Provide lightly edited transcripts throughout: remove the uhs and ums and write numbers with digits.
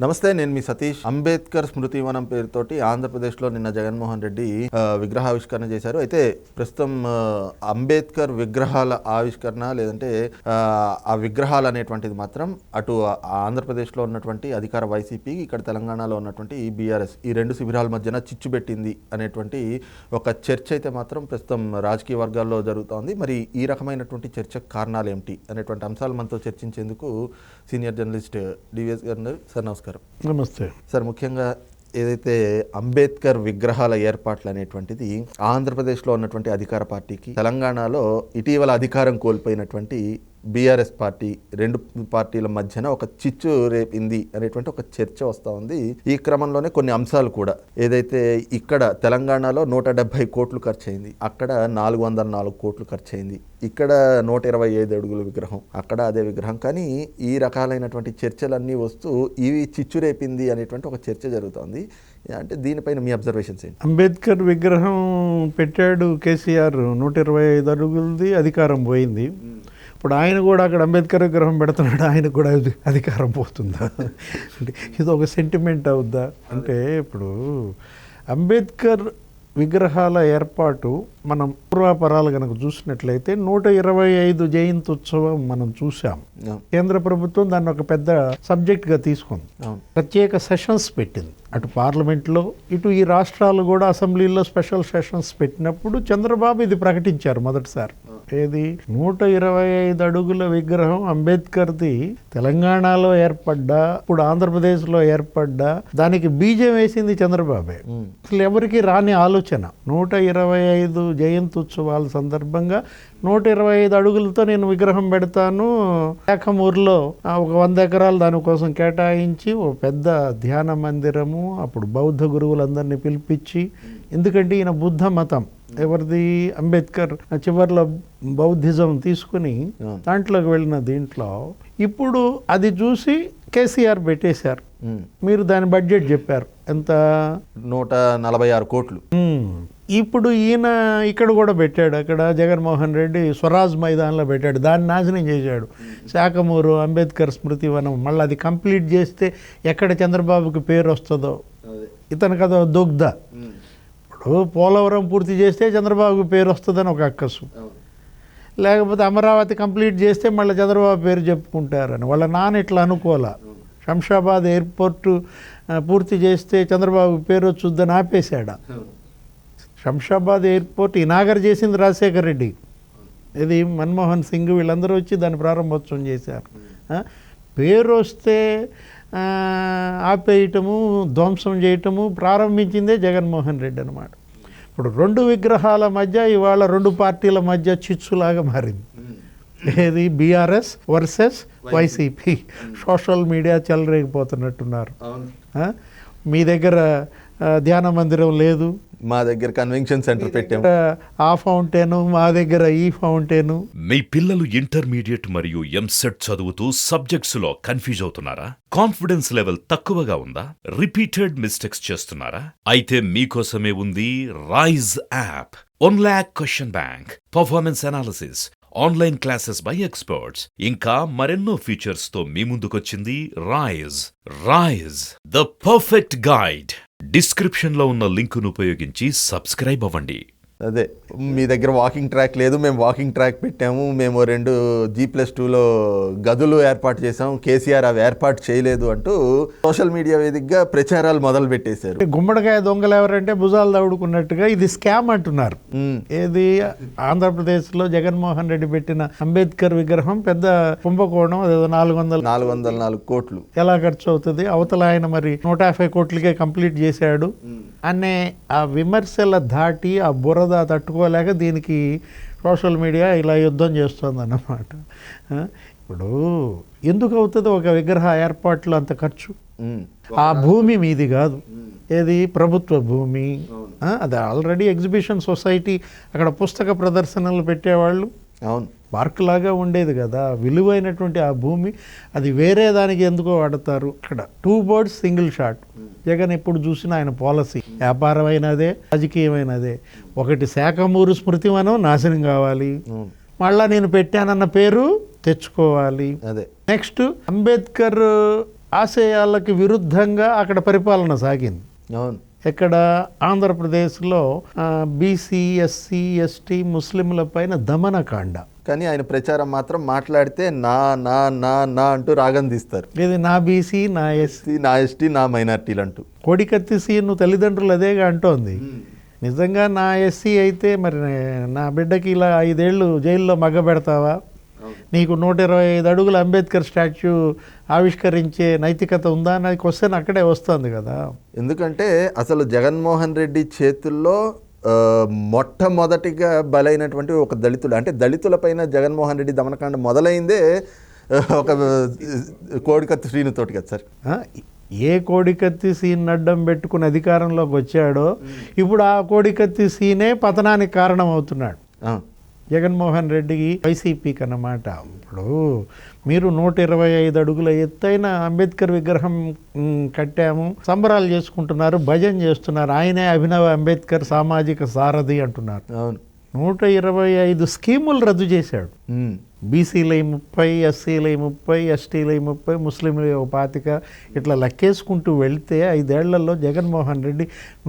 నమస్తే, నేను మీ సతీష్. అంబేద్కర్ స్మృతివనం పేరుతోటి ఆంధ్రప్రదేశ్లో నిన్న జగన్మోహన్ రెడ్డి విగ్రహావిష్కరణ చేశారు. అయితే ప్రస్తుతం అంబేద్కర్ విగ్రహాల ఆవిష్కరణ లేదంటే ఆ విగ్రహాలు అనేటువంటిది మాత్రం అటు ఆంధ్రప్రదేశ్లో ఉన్నటువంటి అధికార వైసీపీ, ఇక్కడ తెలంగాణలో ఉన్నటువంటి బీఆర్ఎస్, ఈ రెండు శిబిరాల మధ్యన చిచ్చు పెట్టింది అనేటువంటి ఒక చర్చ అయితే మాత్రం ప్రస్తుతం రాజకీయ వర్గాల్లో జరుగుతోంది. మరి ఈ రకమైనటువంటి చర్చకు కారణాలు ఏమిటి అనేటువంటి అంశాలు మనతో చర్చించేందుకు సీనియర్ జర్నలిస్ట్ డివిఎస్ గారు. సార్ నమస్కారం. నమస్తే సార్, ముఖ్యంగా ఏదైతే అంబేద్కర్ విగ్రహాల ఏర్పాట్లు అనేటువంటిది ఆంధ్రప్రదేశ్లో ఉన్నటువంటి అధికార పార్టీకి, తెలంగాణలో ఇటీవల అధికారం కోల్పోయినటువంటి బీఆర్ఎస్ పార్టీ, రెండు పార్టీల మధ్యన ఒక చిచ్చు రేపింది అనేటువంటి ఒక చర్చ వస్తూ ఉంది. ఈ క్రమంలోనే కొన్ని అంశాలు కూడా, ఏదైతే ఇక్కడ తెలంగాణలో 170 కోట్లు ఖర్చు అయింది, అక్కడ 404 కోట్లు ఖర్చు అయింది, ఇక్కడ 125 అడుగుల విగ్రహం, అక్కడ అదే విగ్రహం. కానీ ఈ రకాలైనటువంటి చర్చలన్నీ వస్తూ ఇవి చిచ్చు రేపింది అనేటువంటి ఒక చర్చ జరుగుతోంది. అంటే దీనిపైన మీ అబ్జర్వేషన్స్ ఏంటి? అంబేద్కర్ విగ్రహం పెట్టాడు కేసీఆర్, 125 అడుగులది, అధికారం పోయింది. ఇప్పుడు ఆయన కూడా అక్కడ అంబేద్కర్ విగ్రహం పెడుతున్నాడు, ఆయన కూడా అధికారం పోతుందా? అంటే ఇది ఒక సెంటిమెంట్ అవుద్దా? అంటే ఇప్పుడు అంబేద్కర్ విగ్రహాల ఏర్పాటు మనం పూర్వాపరాలు కనుక చూసినట్లయితే 125 జయంతి ఉత్సవం మనం చూసాం. కేంద్ర ప్రభుత్వం దాన్ని ఒక పెద్ద సబ్జెక్ట్గా తీసుకుంది, ప్రత్యేక సెషన్స్ పెట్టింది. అటు పార్లమెంట్లో, ఇటు ఈ రాష్ట్రాలు కూడా అసెంబ్లీలో స్పెషల్ సెషన్స్ పెట్టినప్పుడు చంద్రబాబు ఇది ప్రకటించారు మొదటిసారి. ఏది 125 అడుగుల విగ్రహం అంబేద్కర్ది తెలంగాణలో ఏర్పడ్డా, ఇప్పుడు ఆంధ్రప్రదేశ్లో ఏర్పడ్డా, దానికి బీజం వేసింది చంద్రబాబే. అసలు ఎవరికి రాని ఆలోచన 125 జయంతి ఉత్సవాల సందర్భంగా 125 అడుగులతో నేను విగ్రహం పెడతాను, శాఖమూరులో ఒక 100 ఎకరాలు దానికోసం కేటాయించి ఒక పెద్ద ధ్యాన మందిరము, అప్పుడు బౌద్ధ గురువులందరినీ పిలిపించి, ఎందుకంటే ఈయన బుద్ధ మతం, ఎవరిది? అంబేద్కర్ చివరిలో బౌద్ధిజం తీసుకుని దాంట్లోకి వెళ్ళిన దీంట్లో ఇప్పుడు అది చూసి కేసీఆర్ పెట్టేశారు. మీరు దాని బడ్జెట్ చెప్పారు ఎంత? 146 కోట్లు. ఇప్పుడు ఈయన ఇక్కడ కూడా పెట్టాడు, అక్కడ జగన్మోహన్ రెడ్డి స్వరాజ్ మైదాన్లో పెట్టాడు, దాన్ని నాశనం చేశాడు. శాఖమూరు అంబేద్కర్ స్మృతివనం, మళ్ళీ అది కంప్లీట్ చేస్తే ఎక్కడ చంద్రబాబుకి పేరు వస్తుందో, ఇతను కదా దొగ్ధ. ఇప్పుడు పోలవరం పూర్తి చేస్తే చంద్రబాబుకి పేరు వస్తుందని ఒక అక్కసు, లేకపోతే అమరావతి కంప్లీట్ చేస్తే మళ్ళీ చంద్రబాబు పేరు చెప్పుకుంటారని వాళ్ళ నాన్న ఇట్లా అనుకోలే. శంషాబాద్ ఎయిర్పోర్టు పూర్తి చేస్తే చంద్రబాబు పేరు వచ్చుద్దని ఆపేశాడా? శంషాబాద్ ఎయిర్పోర్ట్ ఇనాగర్ చేసింది రాజశేఖర్ రెడ్డి, ఇది మన్మోహన్ సింగ్, వీళ్ళందరూ వచ్చి దాన్ని ప్రారంభోత్సవం చేశారు. పేరు వస్తే ఆపేయటము, ధ్వంసం చేయటము ప్రారంభించిందే జగన్మోహన్ రెడ్డి అనమాట. ఇప్పుడు రెండు విగ్రహాల మధ్య ఇవాళ రెండు పార్టీల మధ్య చిచ్చులాగా మారింది. ఏది? BRS versus YCP. Social media చెలరేగిపోతున్నట్టున్నారు. మీ దగ్గర ధ్యాన మందిరం లేదు, మా దగ్గర కన్వెన్షన్ సెంటర్ పెట్టాము, ఆ ఫౌంటైన్, మా దగ్గర ఈ ఫౌంటైన్. మీ పిల్లలు ఇంటర్మీడియట్ మరియు ఎంసెట్ చదువుతూ సబ్జెక్ట్స్ లో కన్ఫ్యూజ్ అవుతున్నారా? కాన్ఫిడెన్స్ లెవెల్ తక్కువగా ఉందా? రిపీటెడ్ మిస్టేక్స్ చేస్తున్నారా? అయితే మీకోసమే ఉంది Rise app. 1 lakh question bank, performance analysis, online classes by experts, ఇంకా మరెన్నో ఫీచర్స్ తో మీ ముందుకొచ్చింది Rise. Rise, the perfect guide. Description లో ఉన్న లింకును ఉపయోగించి సబ్స్క్రైబ్ అవ్వండి. అదే, మీ దగ్గర వాకింగ్ ట్రాక్ లేదు, మేము వాకింగ్ ట్రాక్ పెట్టాము, మేము 2 G+2లో గదులు ఏర్పాటు చేసాము, కేసీఆర్ అవి ఏర్పాటు చేయలేదు అంటూ సోషల్ మీడియా వేదికగా ప్రచారాలు మొదలు పెట్టేశారు. గుమ్మడికాయ దొంగలు ఎవరంటే భుజాలు దౌడుకున్నట్టుగా ఇది స్కామ్ అంటున్నారు. ఏది? ఆంధ్రప్రదేశ్లో జగన్మోహన్ రెడ్డి పెట్టిన అంబేద్కర్ విగ్రహం పెద్ద కుంభకోణం, అదేదో 404 కోట్లు ఎలా ఖర్చు అవుతుంది, అవతల ఆయన మరి 150 కోట్లకే కంప్లీట్ చేశాడు అనే ఆ విమర్శల ధాటి, ఆ బురద తట్టుకోలేక దీనికి సోషల్ మీడియా ఇలా యుద్ధం చేస్తుంది అన్నమాట. ఇప్పుడు ఎందుకు అవుతుంది ఒక విగ్రహ ఏర్పాట్లు అంత ఖర్చు? ఆ భూమి మీది కాదు, ఏది? ప్రభుత్వ భూమి. అది ఆల్రెడీ ఎగ్జిబిషన్ సొసైటీ, అక్కడ పుస్తక ప్రదర్శనలు పెట్టేవాళ్ళు, అవును, పార్క్ లాగా ఉండేది కదా, విలువైనటువంటి ఆ భూమి, అది వేరే దానికి ఎందుకో వాడతారు. ఇక్కడ 2 birds single shot. జగన్ ఎప్పుడు చూసినా ఆయన పాలసీ వ్యాపారమైనదే, రాజకీయమైనదే. ఒకటి శాఖమూరు స్మృతివనం నాశనం కావాలి, మళ్ళా నేను పెట్టానన్న పేరు తెచ్చుకోవాలి. అదే. నెక్స్ట్ అంబేద్కర్ ఆశయాలకు విరుద్ధంగా అక్కడ పరిపాలన సాగింది. అవును. ఇక్కడ ఆంధ్రప్రదేశ్లో బీసీ, ఎస్సీ, ఎస్టీ, ముస్లింల పైన దమనకాండ. కానీ ఆయన ప్రచారం మాత్రం మాట్లాడితే నా నా నా నా అంటూ రాగం తీస్తారు. ఇది నా బీసీ, నా ఎస్సీ, నా ఎస్టీ, నా మైనార్టీలు అంటూ. కోడికత్తి సీను తల్లిదండ్రులు అదేగా అంటోంది. నిజంగా నా ఎస్సీ అయితే మరి నా బిడ్డకి ఇలా 5 ఏళ్ళు జైల్లో మగ్గబెడతావా? నీకు 125 అడుగుల అంబేద్కర్ స్టాచ్యూ ఆవిష్కరించే నైతికత ఉందా అని క్వశ్చన్ అక్కడే వస్తుంది కదా. ఎందుకంటే అసలు జగన్మోహన్ రెడ్డి చేతుల్లో మొట్టమొదటిగా బలైనటువంటి ఒక దళితులు, అంటే దళితులపైన జగన్మోహన్ రెడ్డి దమనకాండ మొదలైందే ఒక కోడికత్తి శ్రీనుతోటి కదా సార్. ఏ కోడికత్తి సీన్ అడ్డం పెట్టుకుని అధికారంలోకి వచ్చాడో ఇప్పుడు ఆ కోడికత్తి సీనే పతనానికి కారణం అవుతున్నాడు జగన్మోహన్ రెడ్డికి, వైసీపీకి అన్నమాట. ఇప్పుడు మీరు 125 అడుగుల ఎత్తైన అంబేద్కర్ విగ్రహం కట్టాము, సంబరాలు చేసుకుంటున్నారు, భజన చేస్తున్నారు, ఆయనే అభినవ అంబేద్కర్ సామాజిక సారథి అంటున్నారు. అవును. 125 స్కీములు రద్దు చేశాడు. బీసీలై 30, ఎస్సీలై 30, ఎస్టీలై 30, ముస్లింలై 25, ఇట్లా లెక్కేసుకుంటూ వెళ్తే 5 ఏళ్లలో జగన్మోహన్ రెడ్డి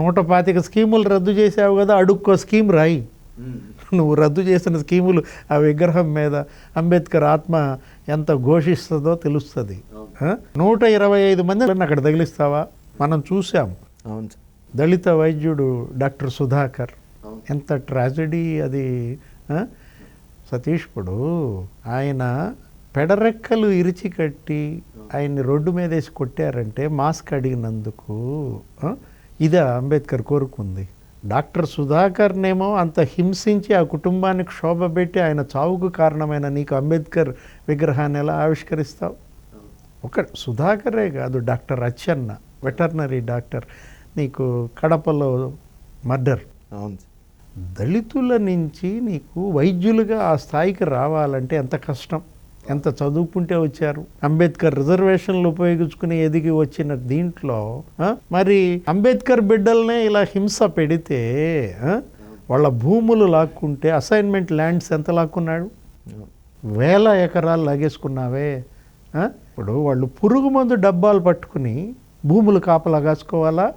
125 స్కీములు రద్దు చేసావు కదా, అడుక్కో స్కీమ్ రాయి. నువ్వు రద్దు చేసిన స్కీములు ఆ విగ్రహం మీద అంబేద్కర్ ఆత్మ ఎంత ఘోషిస్తుందో తెలుస్తుంది. 125 మంది అక్కడ తగిలిస్తావా? మనం చూసాం. దళిత వైద్యుడు డాక్టర్ సుధాకర్, ఎంత ట్రాజడీ అది. సతీష్ ఇప్పుడు ఆయన పెడరెక్కలు ఇరిచి కట్టి ఆయన్ని రోడ్డు మీద వేసి కొట్టారంటే మాస్క్ అడిగినందుకు. ఇదా అంబేద్కర్ కోరుకుంది? డాక్టర్ సుధాకర్నేమో అంత హింసించి ఆ కుటుంబానికి క్షోభ పెట్టి ఆయన చావుకు కారణమైన నీకు అంబేద్కర్ విగ్రహాన్ని ఎలా ఆవిష్కరిస్తావు? ఒక సుధాకరే కాదు, డాక్టర్ అచ్చెన్న వెటర్నరీ డాక్టర్, నీకు కడపలో మర్డర్. దళితుల నుంచి నీకు వైద్యులుగా ఆ స్థాయికి రావాలంటే ఎంత కష్టం, ఎంత చదువుకుంటే వచ్చారు. అంబేద్కర్ రిజర్వేషన్లు ఉపయోగించుకుని ఎదిగి వచ్చిన దీంట్లో మరి అంబేద్కర్ బిడ్డలనే ఇలా హింస పెడితే, వాళ్ళ భూములు లాక్కుంటే, అసైన్మెంట్ ల్యాండ్స్ ఎంత లాక్కున్నాడు? 1000 ఎకరాలు లాగేసుకున్నావే. ఇప్పుడు వాళ్ళు పురుగు మందు డబ్బాలు పట్టుకుని భూములు కాపలా కాసుకోవాలా?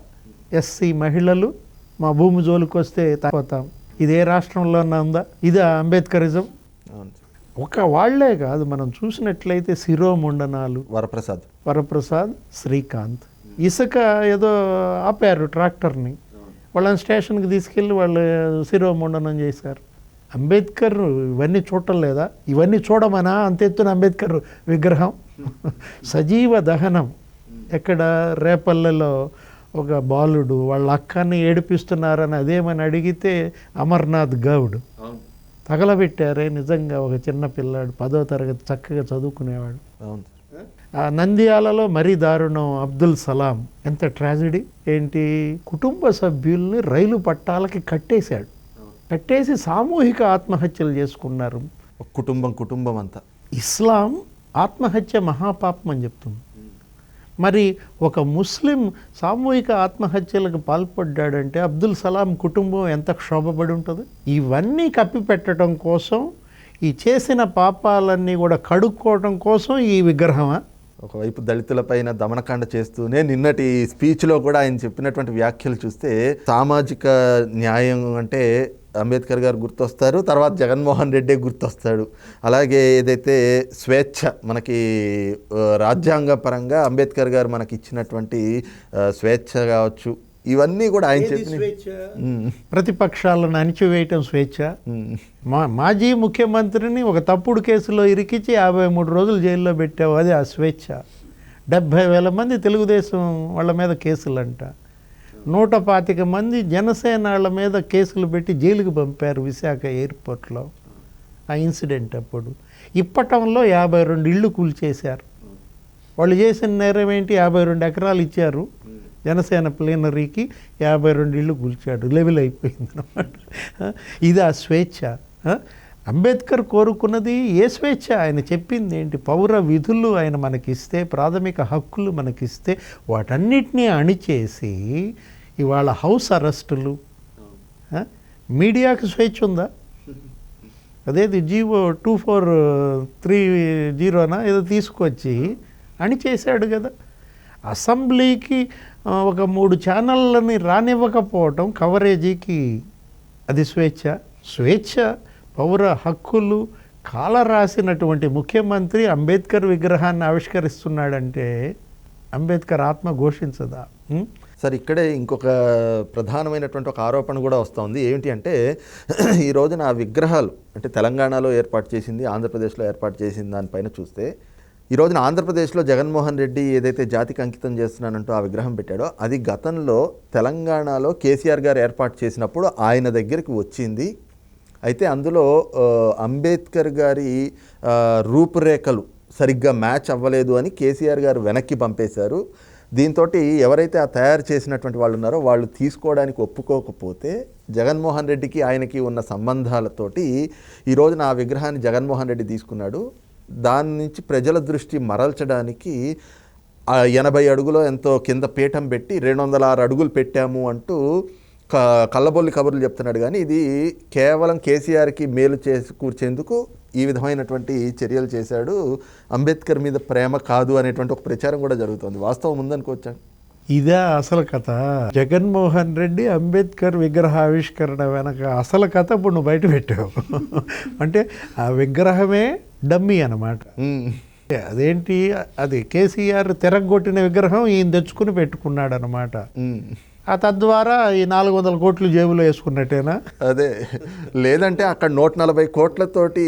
ఎస్సీ మహిళలు మా భూమి జోలికి వస్తే తాగుతాం. ఇదే రాష్ట్రంలోనే ఉందా? ఇదే అంబేద్కరిజం? ఒక వాళ్లే కాదు, మనం చూసినట్లయితే శిరోముండనాలు, వరప్రసాద్, శ్రీకాంత్, ఇసుక ఏదో ఆపారు ట్రాక్టర్ని, వాళ్ళని స్టేషన్కి తీసుకెళ్ళి వాళ్ళు శిరోముండనం చేశారు. అంబేద్కర్ ఇవన్నీ చూడటం లేదా? ఇవన్నీ చూడమనా? అంతెత్తున అంబేద్కర్ విగ్రహం సజీవ దహనం. ఎక్కడ రేపల్లెలో ఒక బాలుడు వాళ్ళ అక్కని ఏడిపిస్తున్నారని అదేమని అడిగితే అమర్నాథ్ గౌడ్ తగలబెట్టారే. నిజంగా ఒక చిన్న పిల్లాడు 10వ తరగతి చక్కగా చదువుకునేవాడు. ఆ నంద్యాలలో మరీ దారుణం అబ్దుల్ సలాం. ఎంత ట్రాజడీ. ఏంటి, కుటుంబ సభ్యుల్ని రైలు పట్టాలకి కట్టేశాడు, కట్టేసి సామూహిక ఆత్మహత్యలు చేసుకున్నారు. కుటుంబం అంతా. ఇస్లాం ఆత్మహత్య మహాపాపం అని చెప్తుంది. మరి ఒక ముస్లిం సామూహిక ఆత్మహత్యలకు పాల్పడ్డాడంటే అబ్దుల్ సలాం కుటుంబం ఎంత క్షోభపడి ఉంటుంది. ఇవన్నీ కప్పిపెట్టడం కోసం, ఈ చేసిన పాపాలన్నీ కూడా కడుక్కోవడం కోసం ఈ విగ్రహమా? ఒకవైపు దళితులపైన దమనకాండ చేస్తూనే నిన్నటి స్పీచ్లో కూడా ఆయన చెప్పినటువంటి వ్యాఖ్యలు చూస్తే సామాజిక న్యాయం అంటే అంబేద్కర్ గారు గుర్తొస్తారు, తర్వాత జగన్మోహన్ రెడ్డి గుర్తొస్తాడు. అలాగే ఏదైతే స్వేచ్ఛ, మనకి రాజ్యాంగ పరంగా అంబేద్కర్ గారు మనకి ఇచ్చినటువంటి స్వేచ్ఛ కావచ్చు, ఇవన్నీ కూడా ఆయన చెప్పిన ప్రతిపక్షాలను అణిచివేయటం స్వేచ్ఛ. మాజీ ముఖ్యమంత్రిని ఒక తప్పుడు కేసులో ఇరికించి 53 రోజులు జైల్లో పెట్టావు, అది ఆ స్వేచ్ఛ. 70,000 మంది తెలుగుదేశం వాళ్ళ మీద కేసులంట, 125 మంది జనసేనాళ్ళ మీద కేసులు పెట్టి జైలుకు పంపారు విశాఖ ఎయిర్పోర్ట్లో. ఆ ఇన్సిడెంట్ అప్పుడు ఇప్పటంలో 52 ఇళ్ళు కూల్చేశారు. వాళ్ళు చేసిన నేరం ఏంటి? 52 ఎకరాలు ఇచ్చారు జనసేన ప్లేనరీకి, 52 ఇళ్ళు కూల్చాడు. లెవెల్ అయిపోయింది అన్నమాట. ఇది ఆ స్వేచ్ఛ. అంబేద్కర్ కోరుకున్నది ఏ స్వేచ్ఛ? ఆయన చెప్పింది ఏంటి? పౌర విధులు ఆయన మనకిస్తే, ప్రాథమిక హక్కులు మనకిస్తే, వాటన్నిటినీ అణిచేసి ఇవాళ హౌస్ అరెస్టులు. మీడియాకి స్వేచ్ఛ ఉందా? అదేది జీవో 2430 ఏదో తీసుకొచ్చి అణిచేశాడు కదా. అసెంబ్లీకి ఒక 3 ఛానళ్ళని రానివ్వకపోవటం కవరేజీకి అది స్వేచ్ఛ పౌర హక్కులు కాల రాసినటువంటి ముఖ్యమంత్రి అంబేద్కర్ విగ్రహాన్ని ఆవిష్కరిస్తున్నాడంటే అంబేద్కర్ ఆత్మ ఘోషించదా? సార్ ఇక్కడే ఇంకొక ప్రధానమైనటువంటి ఒక ఆరోపణ కూడా వస్తుంది. ఏంటి అంటే ఈ రోజున ఆ విగ్రహాలు అంటే తెలంగాణలో ఏర్పాటు చేసింది, ఆంధ్రప్రదేశ్లో ఏర్పాటు చేసింది దానిపైన చూస్తే ఈ రోజున ఆంధ్రప్రదేశ్లో జగన్మోహన్ రెడ్డి ఏదైతే జాతికి అంకితం చేస్తున్నానంటూ ఆ విగ్రహం పెట్టాడో అది గతంలో తెలంగాణలో కేసీఆర్ గారు ఏర్పాటు చేసినప్పుడు ఆయన దగ్గరికి వచ్చింది. అయితే అందులో అంబేద్కర్ గారి రూపురేఖలు సరిగ్గా మ్యాచ్ అవ్వలేదు అని కేసీఆర్ గారు వెనక్కి పంపేశారు. దీంతో ఎవరైతే ఆ తయారు చేసినటువంటి వాళ్ళు ఉన్నారో వాళ్ళు తీసుకోవడానికి ఒప్పుకోకపోతే జగన్మోహన్ రెడ్డికి ఆయనకి ఉన్న సంబంధాలతోటి ఈ రోజున ఆ విగ్రహాన్ని జగన్మోహన్ రెడ్డి తీసుకున్నాడు. దాని నుంచి ప్రజల దృష్టి మరల్చడానికి 80 అడుగులో ఎంతో కింద పీఠం పెట్టి 206 అడుగులు పెట్టాము అంటూ కళ్ళబొల్లి కబుర్లు చెప్తున్నాడు. కానీ ఇది కేవలం కేసీఆర్కి మేలు చేసి కూర్చేందుకు ఈ విధమైనటువంటి చర్యలు చేశాడు, అంబేద్కర్ మీద ప్రేమ కాదు అనేటువంటి ఒక ప్రచారం కూడా జరుగుతుంది. వాస్తవం ఉందనుకోవచ్చా? ఇదే అసలు కథ. జగన్మోహన్ రెడ్డి అంబేద్కర్ విగ్రహ ఆవిష్కరణ వెనక అసలు కథ ఇప్పుడు నువ్వు బయట పెట్టావు. అంటే ఆ విగ్రహమే డమ్మీ అన్నమాట. అదేంటి, అది కేసీఆర్ తిరగొట్టిన విగ్రహం ఈయన తెచ్చుకుని పెట్టుకున్నాడు అన్నమాట. తద్వారా ఈ 400 కోట్లు జేబులో వేసుకున్నట్టేనా? అదే, లేదంటే అక్కడ 140 కోట్లతోటి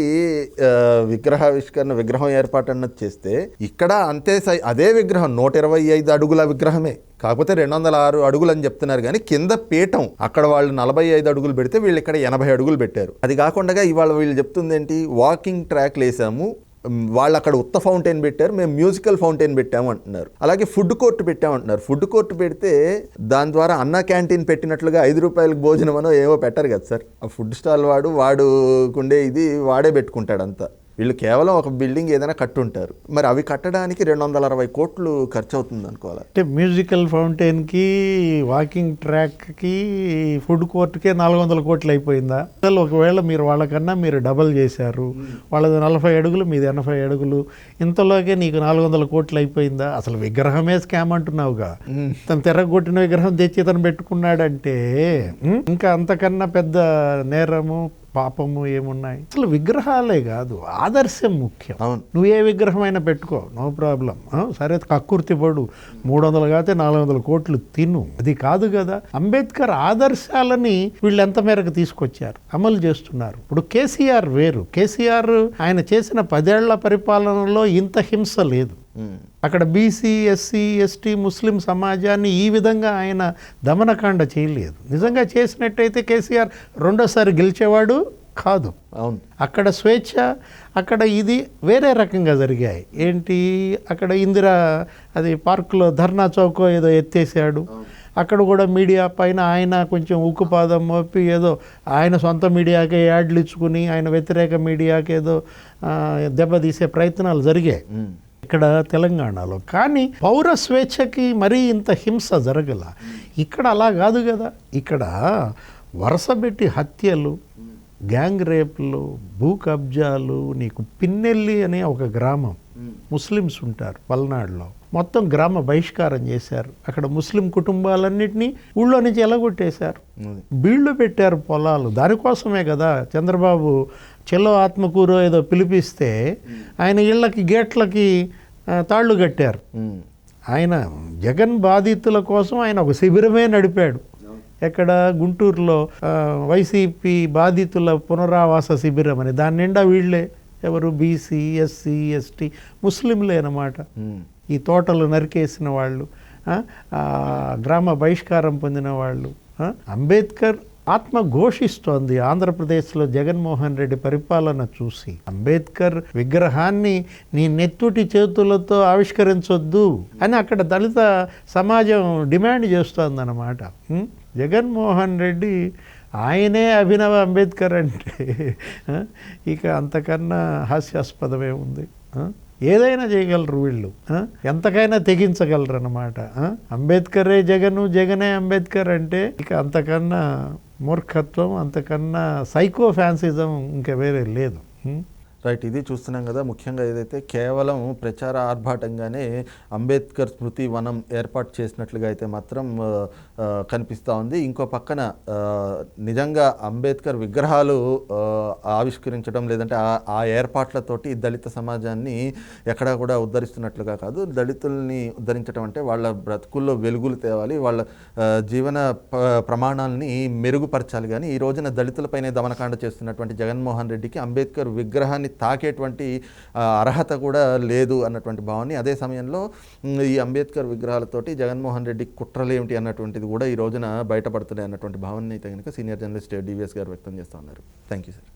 విగ్రహం ఏర్పాటు అన్నది చేస్తే ఇక్కడ అంతే అదే విగ్రహం 125 అడుగుల విగ్రహమే, కాకపోతే 206 అడుగులు అని చెప్తున్నారు. కానీ కింద పీఠం అక్కడ వాళ్ళు 45 అడుగులు పెడితే వీళ్ళు ఇక్కడ 80 అడుగులు పెట్టారు. అది కాకుండా ఇవాళ వీళ్ళు చెప్తుంది ఏంటి, వాకింగ్ ట్రాక్లు వేసాము, వాళ్ళు అక్కడ ఉత్త ఫౌంటైన్ పెట్టారు, మేము మ్యూజికల్ ఫౌంటైన్ పెట్టాము అంటున్నారు. అలాగే ఫుడ్ కోర్టు పెట్టామంటున్నారు. ఫుడ్ కోర్టు పెడితే దాని ద్వారా అన్న క్యాంటీన్ పెట్టినట్లుగా 5 రూపాయలకు భోజనం అనో ఏవో పెట్టరు కదా సార్. ఆ ఫుడ్ స్టాల్ వాడుకుండే ఇది వాడే పెట్టుకుంటాడు అంతా. వీళ్ళు కేవలం ఒక బిల్డింగ్ ఏదైనా కట్టుంటారు, మరి అవి కట్టడానికి 260 కోట్లు ఖర్చు అవుతుంది అనుకోవాలి. అంటే మ్యూజికల్ ఫౌంటైన్కి, వాకింగ్ ట్రాక్కి, ఫుడ్ కోర్టుకే 400 కోట్లు అయిపోయిందా? అసలు ఒకవేళ మీరు వాళ్ళకన్నా మీరు డబల్ చేశారు, వాళ్ళది 40 అడుగులు మీది 80 అడుగులు, ఇంతలోకే నీకు 400 కోట్లు అయిపోయిందా? అసలు విగ్రహమే స్కామ్ అంటున్నావుగా. తను తెరగొట్టిన విగ్రహం తెచ్చి తను పెట్టుకున్నాడంటే ఇంకా అంతకన్నా పెద్ద నేరము పాపము ఏమున్నాయి? అసలు విగ్రహాలే కాదు, ఆదర్శం ముఖ్యం. నువ్వు ఏ విగ్రహం అయినా పెట్టుకో, నో ప్రాబ్లం. సరే కక్కుర్తి పడు, 300 కాతే 400 కోట్లు తిను, అది కాదు కదా. అంబేద్కర్ ఆదర్శాలని వీళ్ళు ఎంత మేరకు తీసుకొచ్చారు, అమలు చేస్తున్నారు. ఇప్పుడు కేసీఆర్ వేరు. కేసీఆర్ ఆయన చేసిన 10 ఏళ్ల పరిపాలనలో ఇంత హింస లేదు. అక్కడ బీసీ, ఎస్సీ, ఎస్టీ, ముస్లిం సమాజాన్ని ఈ విధంగా ఆయన దమనకాండ చేయలేదు. నిజంగా చేసినట్టయితే కేసీఆర్ రెండోసారి గెలిచేవాడు కాదు. అవును, అక్కడ స్వేచ్ఛ, అక్కడ ఇది వేరే రకంగా జరిగాయి. ఏంటి, అక్కడ ఇందిరా అది పార్కులో ధర్నా చౌకో ఏదో ఎత్తేసాడు. అక్కడ కూడా మీడియా పైన ఆయన కొంచెం ఉక్కుపాదం మోపి ఏదో ఆయన సొంత మీడియాకే యాడ్లు ఇచ్చుకుని ఆయన వ్యతిరేక మీడియాకి ఏదో దెబ్బతీసే ప్రయత్నాలు జరిగాయి ఇక్కడ తెలంగాణలో. కానీ పౌర స్వేచ్ఛకి మరీ ఇంత హింస జరగల. ఇక్కడ అలా కాదు కదా. ఇక్కడ వరుసపెట్టి హత్యలు, గ్యాంగ్ రేపులు, భూ కబ్జాలు. నీకు పిన్నెల్లి అనే ఒక గ్రామం, ముస్లిమ్స్ ఉంటారు పల్నాడులో, మొత్తం గ్రామ బహిష్కారం చేశారు. అక్కడ ముస్లిం కుటుంబాలన్నింటినీ ఊళ్ళో నుంచి ఎలగొట్టేశారు. బీళ్లు పెట్టారు పొలాలు. దానికోసమే కదా చంద్రబాబు చెల్లో ఆత్మకూరు ఏదో పిలిపిస్తే ఆయన ఇళ్ళకి గేట్లకి తాళ్ళు కట్టారు. ఆయన జగన్ బాధితుల కోసం ఆయన ఒక శిబిరమే నడిపాడు. ఎక్కడ, గుంటూరులో వైసీపీ బాధితుల పునరావాస శిబిరం అని. దాని నిండా వీళ్ళే. ఎవరు, బీసీ, ఎస్సీ, ఎస్టీ, ముస్లింలే అన్నమాట. ఈ తోటలు నరికేసిన వాళ్ళు, గ్రామ బహిష్కారం పొందిన వాళ్ళు. అంబేద్కర్ ఆత్మ ఘోషిస్తోంది ఆంధ్రప్రదేశ్లో జగన్మోహన్ రెడ్డి పరిపాలన చూసి. అంబేద్కర్ విగ్రహాన్ని నీ నెత్తుటి చేతులతో ఆవిష్కరించొద్దు అని అక్కడ దళిత సమాజం డిమాండ్ చేస్తోందన్నమాట. జగన్మోహన్ రెడ్డి ఆయనే అభినవ అంబేద్కర్ అంటే ఇక అంతకన్నా హాస్యాస్పదమే ఉంది. ఏదైనా చేయగలరు వీళ్ళు, ఎంతకైనా తెగించగలరు అన్నమాట. అంబేద్కరే జగను, జగనే అంబేద్కర్ అంటే ఇక అంతకన్నా మూర్ఖత్వం, అంతకన్నా సైకో ఫ్యాన్సిజం ఇంకా వేరే లేదు. రైట్, ఇది చూస్తున్నాం కదా. ముఖ్యంగా ఏదైతే కేవలం ప్రచార ఆర్భాటంగానే అంబేద్కర్ స్మృతి వనం ఏర్పాటు చేసినట్లుగా అయితే మాత్రం కనిపిస్తూ ఉంది. ఇంకో పక్కన నిజంగా అంబేద్కర్ విగ్రహాలు ఆవిష్కరించడం లేదంటే ఆ ఏర్పాట్లతోటి దళిత సమాజాన్ని ఎక్కడా కూడా ఉద్ధరిస్తున్నట్లుగా కాదు. దళితుల్ని ఉద్ధరించడం అంటే వాళ్ళ బ్రతుకుల్లో వెలుగులు తేవాలి, వాళ్ళ జీవన ప్రమాణాలని మెరుగుపరచాలి. కానీ ఈ రోజున దళితులపైనే దమనకాండ చేస్తున్నటువంటి జగన్మోహన్ రెడ్డికి అంబేద్కర్ విగ్రహాన్ని తాకేటువంటి అర్హత కూడా లేదు అన్నటువంటి భావాన్ని, అదే సమయంలో ఈ అంబేద్కర్ విగ్రహాలతోటి జగన్మోహన్ రెడ్డి కుట్రలు ఏమిటి అన్నటువంటిది కూడా ఈ రోజున బయటపడుతున్నాయి అన్నటువంటి భావాన్ని అయితే కనుక సీనియర్ జర్నలిస్ట్ డివిఎస్ గారు వ్యక్తం చేస్తూ ఉన్నారు. Thank you sir.